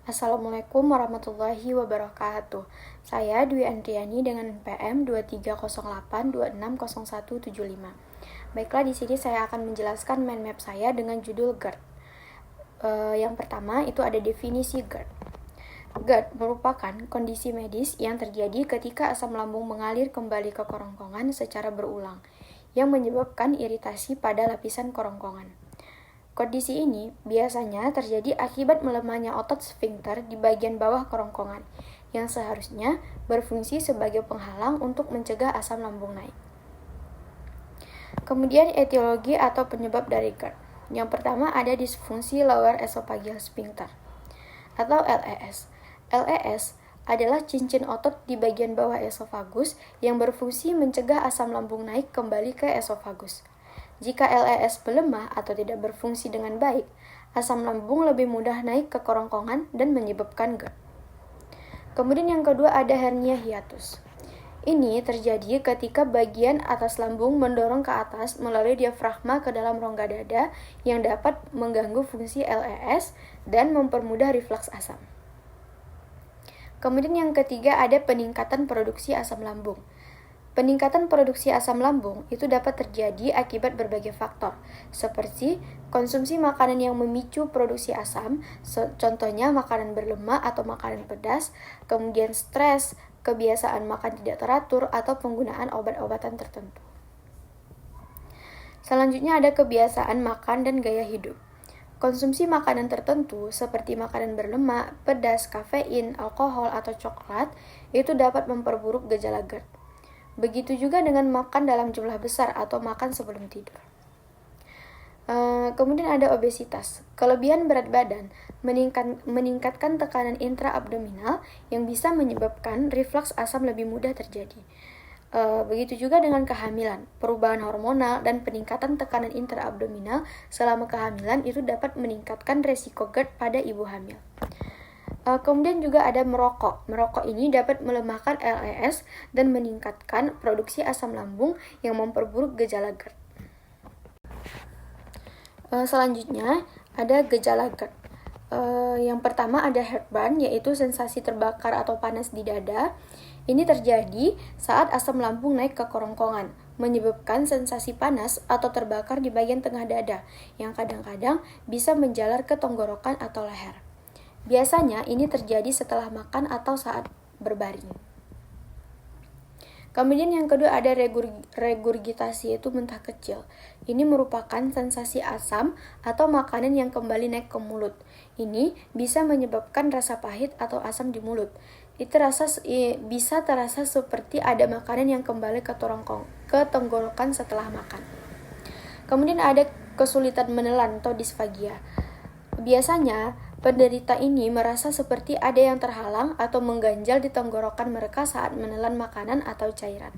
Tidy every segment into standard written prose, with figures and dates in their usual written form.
Assalamualaikum warahmatullahi wabarakatuh. Saya Dwi Andriani dengan NPM 2308260175. Baiklah, di sini saya akan menjelaskan mind map saya dengan judul GERD. Yang pertama itu ada definisi GERD. GERD merupakan kondisi medis yang terjadi ketika asam lambung mengalir kembali ke kerongkongan secara berulang, yang menyebabkan iritasi pada lapisan kerongkongan. Kondisi ini biasanya terjadi akibat melemahnya otot sfinkter di bagian bawah kerongkongan, yang seharusnya berfungsi sebagai penghalang untuk mencegah asam lambung naik. Kemudian etiologi atau penyebab dari GERD. Yang pertama ada disfungsi lower esophageal sphincter atau LES. LES adalah cincin otot di bagian bawah esofagus yang berfungsi mencegah asam lambung naik kembali ke esofagus. Jika LES melemah atau tidak berfungsi dengan baik, asam lambung lebih mudah naik ke kerongkongan dan menyebabkan GERD. Kemudian yang kedua ada hernia hiatus. Ini terjadi ketika bagian atas lambung mendorong ke atas melalui diafragma ke dalam rongga dada yang dapat mengganggu fungsi LES dan mempermudah reflux asam. Kemudian yang ketiga ada peningkatan produksi asam lambung. Peningkatan produksi asam lambung itu dapat terjadi akibat berbagai faktor, seperti konsumsi makanan yang memicu produksi asam, contohnya makanan berlemak atau makanan pedas, kemudian stres, kebiasaan makan tidak teratur, atau penggunaan obat-obatan tertentu. Selanjutnya ada kebiasaan makan dan gaya hidup. Konsumsi makanan tertentu seperti makanan berlemak, pedas, kafein, alkohol, atau coklat itu dapat memperburuk gejala GERD. Begitu juga dengan makan dalam jumlah besar atau makan sebelum tidur. Kemudian ada obesitas. Kelebihan berat badan meningkatkan tekanan intraabdominal yang bisa menyebabkan reflux asam lebih mudah terjadi. Begitu juga dengan kehamilan. Perubahan hormonal dan peningkatan tekanan intraabdominal selama kehamilan itu dapat meningkatkan resiko GERD pada ibu hamil. Kemudian juga ada merokok. Merokok ini dapat melemahkan LES dan meningkatkan produksi asam lambung yang memperburuk gejala GERD. Selanjutnya ada gejala GERD. Yang pertama ada heartburn, yaitu sensasi terbakar atau panas di dada. Ini terjadi saat asam lambung naik ke kerongkongan, menyebabkan sensasi panas atau terbakar di bagian tengah dada, yang kadang-kadang bisa menjalar ke tenggorokan atau leher. Biasanya ini terjadi setelah makan atau saat berbaring. Kemudian yang kedua ada regurgitasi, yaitu muntah kecil. Ini merupakan sensasi asam atau makanan yang kembali naik ke mulut. Ini bisa menyebabkan rasa pahit atau asam di mulut. Itu bisa terasa seperti ada makanan yang kembali ke tenggorokan setelah makan. Kemudian ada kesulitan menelan atau disfagia. Biasanya, penderita ini merasa seperti ada yang terhalang atau mengganjal di tenggorokan mereka saat menelan makanan atau cairan.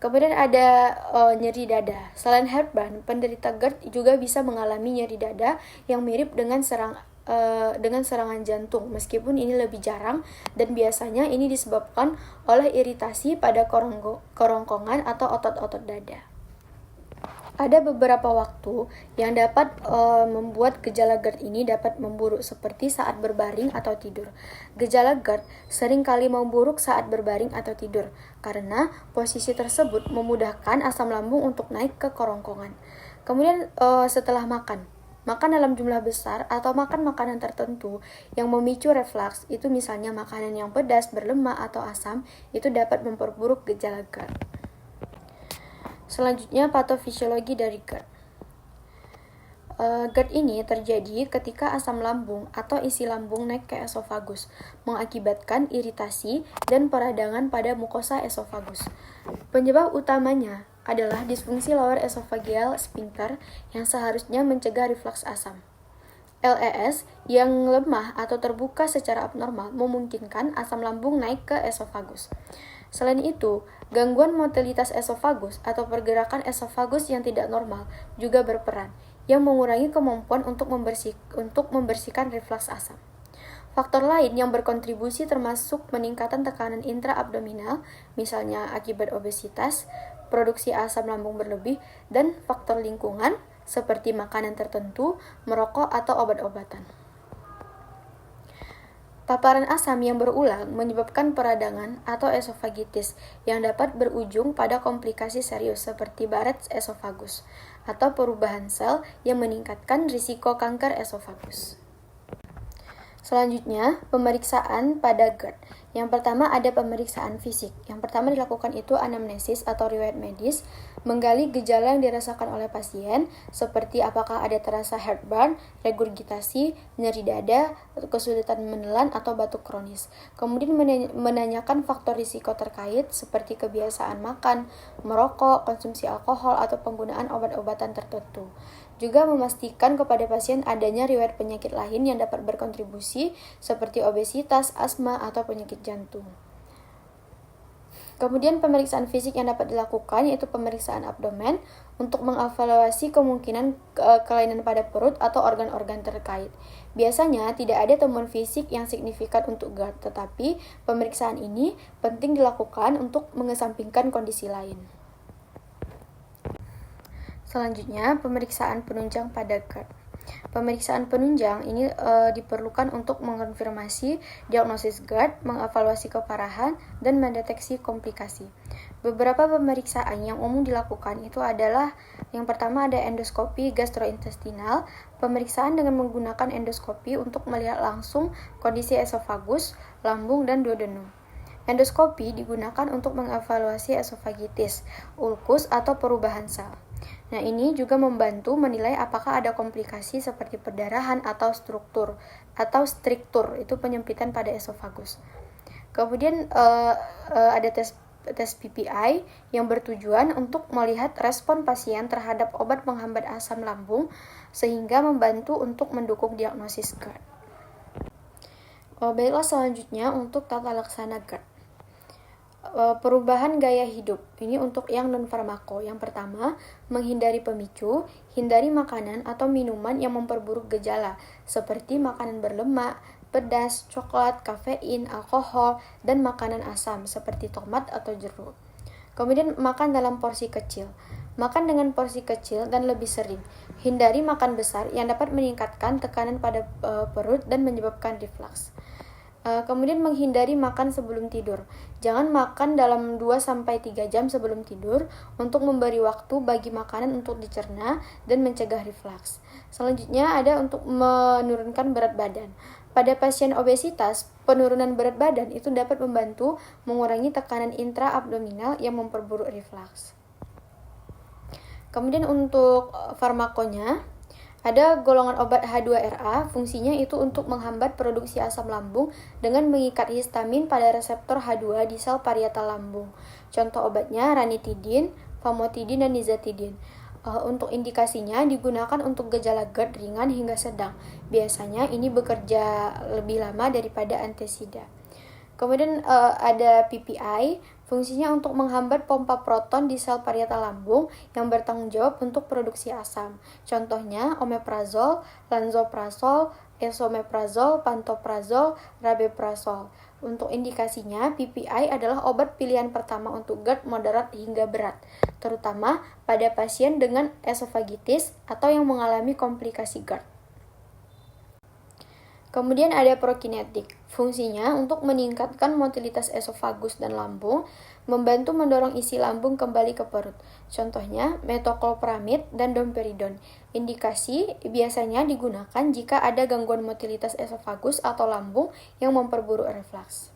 Kemudian ada nyeri dada. Selain heartburn, penderita GERD juga bisa mengalami nyeri dada yang mirip dengan serangan jantung, meskipun ini lebih jarang dan biasanya ini disebabkan oleh iritasi pada kerongkongan atau otot-otot dada. Ada beberapa waktu yang dapat membuat gejala GERD ini dapat memburuk, seperti saat berbaring atau tidur. Gejala GERD sering kali memburuk saat berbaring atau tidur, karena posisi tersebut memudahkan asam lambung untuk naik ke kerongkongan. Kemudian setelah makan dalam jumlah besar atau makan makanan tertentu yang memicu reflux, itu misalnya makanan yang pedas, berlemak, atau asam, itu dapat memperburuk gejala GERD. Selanjutnya patofisiologi dari GERD. GERD ini terjadi ketika asam lambung atau isi lambung naik ke esofagus, mengakibatkan iritasi dan peradangan pada mukosa esofagus. Penyebab utamanya adalah disfungsi lower esophageal sphincter yang seharusnya mencegah reflux asam. LES yang lemah atau terbuka secara abnormal memungkinkan asam lambung naik ke esofagus. Selain itu, gangguan motilitas esofagus atau pergerakan esofagus yang tidak normal juga berperan, yang mengurangi kemampuan untuk membersihkan reflux asam. Faktor lain yang berkontribusi termasuk peningkatan tekanan intraabdominal, misalnya akibat obesitas, produksi asam lambung berlebih, dan faktor lingkungan seperti makanan tertentu, merokok, atau obat-obatan. Paparan asam yang berulang menyebabkan peradangan atau esofagitis yang dapat berujung pada komplikasi serius seperti Barrett's esophagus atau perubahan sel yang meningkatkan risiko kanker esofagus. Selanjutnya, pemeriksaan pada GERD. Yang pertama ada pemeriksaan fisik. Yang pertama dilakukan itu anamnesis atau riwayat medis, menggali gejala yang dirasakan oleh pasien, seperti apakah ada terasa heartburn, regurgitasi, nyeri dada, kesulitan menelan, atau batuk kronis. Kemudian menanyakan faktor risiko terkait, seperti kebiasaan makan, merokok, konsumsi alkohol, atau penggunaan obat-obatan tertentu. Juga memastikan kepada pasien adanya riwayat penyakit lain yang dapat berkontribusi seperti obesitas, asma, atau penyakit jantung. Kemudian pemeriksaan fisik yang dapat dilakukan yaitu pemeriksaan abdomen untuk mengevaluasi kemungkinan kelainan pada perut atau organ-organ terkait. Biasanya tidak ada temuan fisik yang signifikan untuk GERD, tetapi pemeriksaan ini penting dilakukan untuk mengesampingkan kondisi lain. Selanjutnya, pemeriksaan penunjang pada GERD. Pemeriksaan penunjang ini diperlukan untuk mengonfirmasi diagnosis GERD, mengevaluasi keparahan, dan mendeteksi komplikasi. Beberapa pemeriksaan yang umum dilakukan itu adalah yang pertama ada endoskopi gastrointestinal, pemeriksaan dengan menggunakan endoskopi untuk melihat langsung kondisi esofagus, lambung, dan duodenum. Endoskopi digunakan untuk mengevaluasi esofagitis, ulkus, atau perubahan sel. Nah, ini juga membantu menilai apakah ada komplikasi seperti perdarahan atau struktur itu penyempitan pada esofagus. Kemudian ada tes PPI yang bertujuan untuk melihat respon pasien terhadap obat penghambat asam lambung sehingga membantu untuk mendukung diagnosis GERD. Baiklah, selanjutnya untuk tata laksana GERD. Perubahan gaya hidup ini untuk yang non-farmako. Yang pertama, menghindari pemicu, hindari makanan atau minuman yang memperburuk gejala seperti makanan berlemak, pedas, coklat, kafein, alkohol, dan makanan asam seperti tomat atau jeruk. Kemudian makan dalam porsi kecil. Makan dengan porsi kecil dan lebih sering. Hindari makan besar yang dapat meningkatkan tekanan pada perut dan menyebabkan reflux. Kemudian menghindari makan sebelum tidur. Jangan makan dalam 2-3 jam sebelum tidur untuk memberi waktu bagi makanan untuk dicerna dan mencegah reflux. Selanjutnya ada untuk menurunkan berat badan. Pada pasien obesitas, penurunan berat badan itu dapat membantu mengurangi tekanan intraabdominal yang memperburuk reflux. Kemudian untuk farmakonya, ada golongan obat H2RA, fungsinya itu untuk menghambat produksi asam lambung dengan mengikat histamin pada reseptor H2 di sel parietal lambung. Contoh obatnya ranitidin, famotidin, dan nizatidin. Untuk indikasinya digunakan untuk gejala GERD ringan hingga sedang. Biasanya ini bekerja lebih lama daripada antasida. Kemudian ada PPI, fungsinya untuk menghambat pompa proton di sel parietal lambung yang bertanggung jawab untuk produksi asam. Contohnya omeprazol, lansoprazol, esomeprazol, pantoprazol, rabeprazol. Untuk indikasinya, PPI adalah obat pilihan pertama untuk GERD moderat hingga berat, terutama pada pasien dengan esofagitis atau yang mengalami komplikasi GERD. Kemudian ada prokinetik, fungsinya untuk meningkatkan motilitas esofagus dan lambung, membantu mendorong isi lambung kembali ke perut. Contohnya metoclopramid dan domperidon. Indikasi biasanya digunakan jika ada gangguan motilitas esofagus atau lambung yang memperburuk reflux.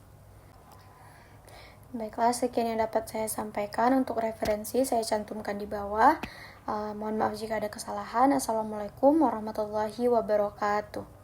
Baiklah, sekian yang dapat saya sampaikan. Untuk referensi saya cantumkan di bawah. Mohon maaf jika ada kesalahan. Assalamualaikum warahmatullahi wabarakatuh.